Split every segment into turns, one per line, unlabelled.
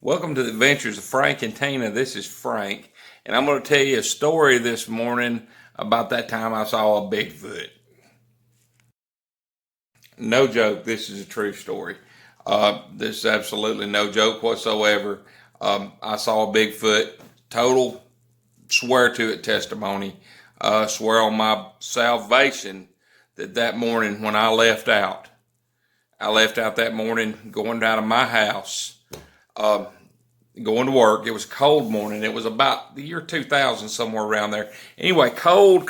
Welcome to the Adventures of Frank and Tina. This is Frank, and I'm going to tell you a story this morning about that time I saw a Bigfoot. No joke, this is a true story. This is absolutely no joke whatsoever. I saw a Bigfoot, total swear to it testimony, swear on my salvation that morning when I left out that morning going down to my house. Going to work. It was a cold morning. It was about the year 2000, somewhere around there. Anyway, cold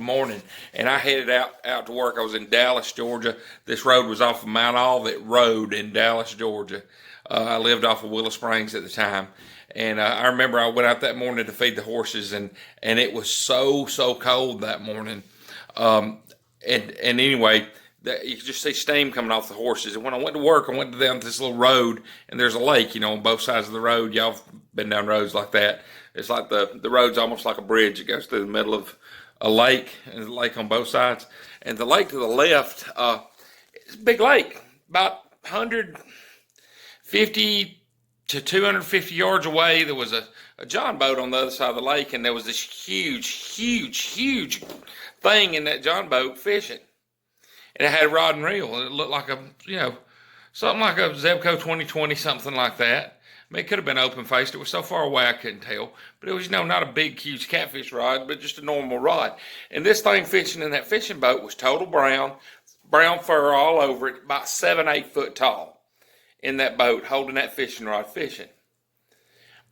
morning. And I headed out to work. I was in Dallas, Georgia. This road was off of Mount Olivet Road in Dallas, Georgia. I lived off of Willow Springs at the time. And I remember I went out that morning to feed the horses, and it was so cold that morning. And anyway, you could just see steam coming off the horses. And when I went to work, I went down this little road, and there's a lake, on both sides of the road. Y'all have been down roads like that. It's like the road's almost like a bridge. It goes through the middle of a lake, and there's a lake on both sides. And the lake to the left, it's a big lake, about 150 to 250 yards away. There was a John boat on the other side of the lake, and there was this huge thing in that John boat fishing. And it had a rod and reel, and it looked like something like a Zebco 2020, something like that. I mean, it could have been open-faced. It was so far away I couldn't tell. But it was, not a big, huge catfish rod, but just a normal rod. And this thing fishing in that fishing boat was total brown fur all over it, about 7-8 foot tall in that boat, holding that fishing rod fishing.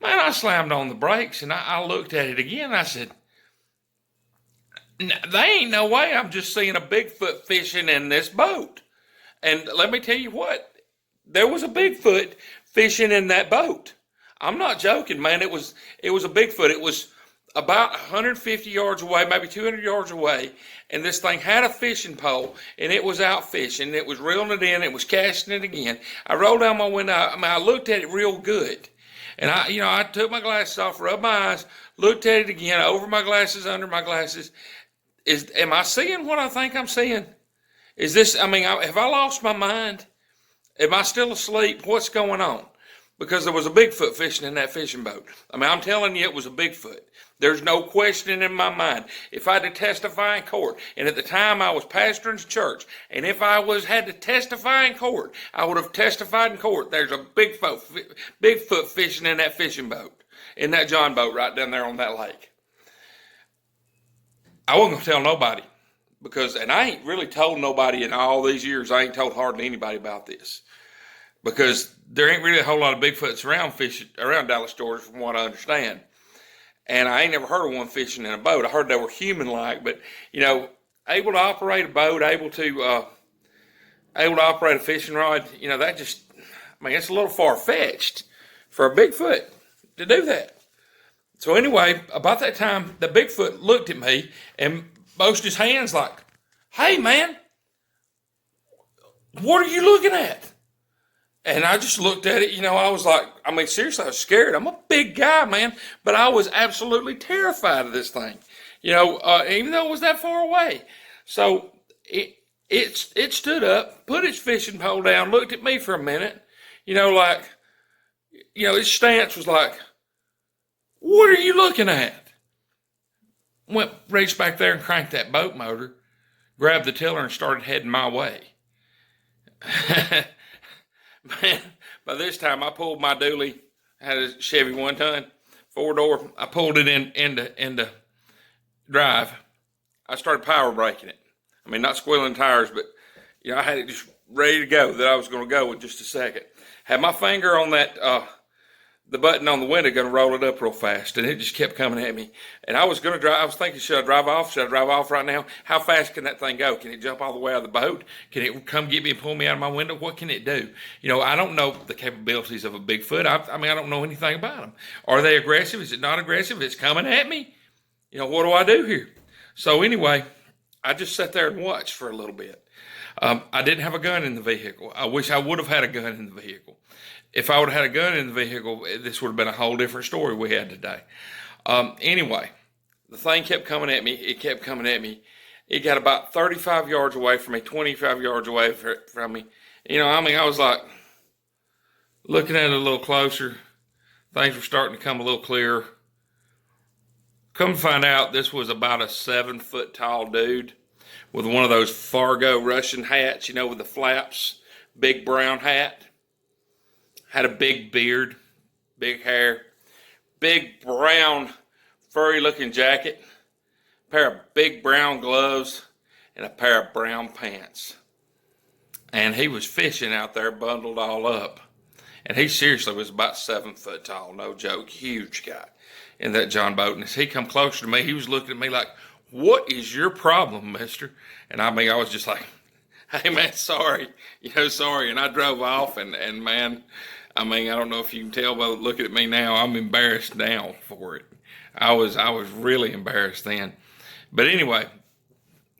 Man, I slammed on the brakes, and I looked at it again, and I said, there ain't no way I'm just seeing a Bigfoot fishing in this boat. And let me tell you what, there was a Bigfoot fishing in that boat. I'm not joking, man. It was a Bigfoot. It was about 150 yards away, maybe 200 yards away, and this thing had a fishing pole, and it was out fishing. It was reeling it in. It was casting it again. I rolled down my window. I looked at it real good. And I took my glasses off, rubbed my eyes, looked at it again, over my glasses, under my glasses. Am I seeing what I think I'm seeing? Have I lost my mind? Am I still asleep? What's going on? Because there was a Bigfoot fishing in that fishing boat. I'm telling you, it was a Bigfoot. There's no question in my mind. If I had to testify in court, and at the time I was pastoring the church, and if I had to testify in court, I would have testified in court. There's a Bigfoot fishing in that fishing boat, in that John boat right down there on that lake. I wasn't going to tell nobody and I ain't really told nobody in all these years. I ain't told hardly anybody about this because there ain't really a whole lot of Bigfoots around fishing around Dallas, Georgia, from what I understand. And I ain't never heard of one fishing in a boat. I heard they were human-like, but able to operate a boat, able to operate a fishing rod. It's a little far-fetched for a Bigfoot to do that. So anyway, about that time, the Bigfoot looked at me and motioned his hands like, "Hey, man, what are you looking at?" And I just looked at it. I was like, seriously, I was scared. I'm a big guy, man, but I was absolutely terrified of this thing, even though it was that far away. So it stood up, put its fishing pole down, looked at me for a minute, its stance was like, "What are you looking at?" Reached back there and cranked that boat motor, grabbed the tiller and started heading my way. Man, by this time I pulled my dually, had a Chevy 1-ton, 4-door. I pulled it into drive. I started power braking it. Not squealing tires, but I had it just ready to go, that I was going to go in just a second. Had my finger on that the button on the window, going to roll it up real fast, and it just kept coming at me. And I was going to drive. I was thinking, should I drive off? Should I drive off right now? How fast can that thing go? Can it jump all the way out of the boat? Can it come get me and pull me out of my window? What can it do? I don't know the capabilities of a Bigfoot. I don't know anything about them. Are they aggressive? Is it not aggressive? It's coming at me. What do I do here? So anyway, I just sat there and watched for a little bit. I didn't have a gun in the vehicle. I wish I would have had a gun in the vehicle. If I would have had a gun in the vehicle, this would have been a whole different story we had today. Anyway, the thing kept coming at me. It kept coming at me. It got about 35 yards away from me, 25 yards away from me. I was like, Looking at it a little closer, things were starting to come a little clearer. Come to find out, this was about a 7-foot tall dude with one of those Fargo Russian hats, you know, with the flaps, big brown hat. Had a big beard, big hair, big brown furry looking jacket, a pair of big brown gloves, and a pair of brown pants. And he was fishing out there bundled all up. And he seriously was about 7 foot tall, no joke, huge guy in that John boat. And as he come closer to me, he was looking at me like, "What is your problem, mister?" And I mean, I was just like, "Hey man, sorry, sorry." And I drove off and man, I mean, I don't know if you can tell by looking at me now, I'm embarrassed now for it. I was really embarrassed then. But anyway,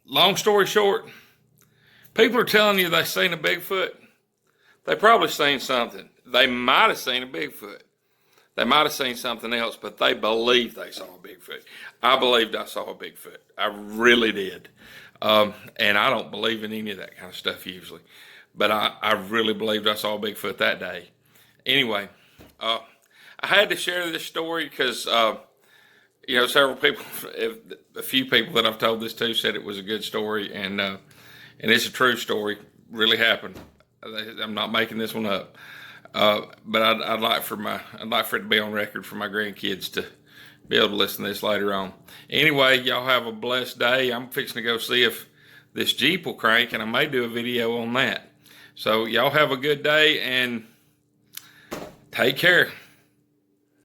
long story short, people are telling you they seen a Bigfoot. They probably seen something. They might have seen a Bigfoot. They might have seen something else, but they believe they saw a Bigfoot. I believed I saw a Bigfoot. I really did. And I don't believe in any of that kind of stuff usually. But I really believed I saw a Bigfoot that day. Anyway, I had to share this story because, several people, a few people that I've told this to said it was a good story. And it's a true story. Really happened. I'm not making this one up. But I'd like for it to be on record for my grandkids to be able to listen to this later on. Anyway, y'all have a blessed day. I'm fixing to go see if this Jeep will crank, and I may do a video on that. So y'all have a good day and take care.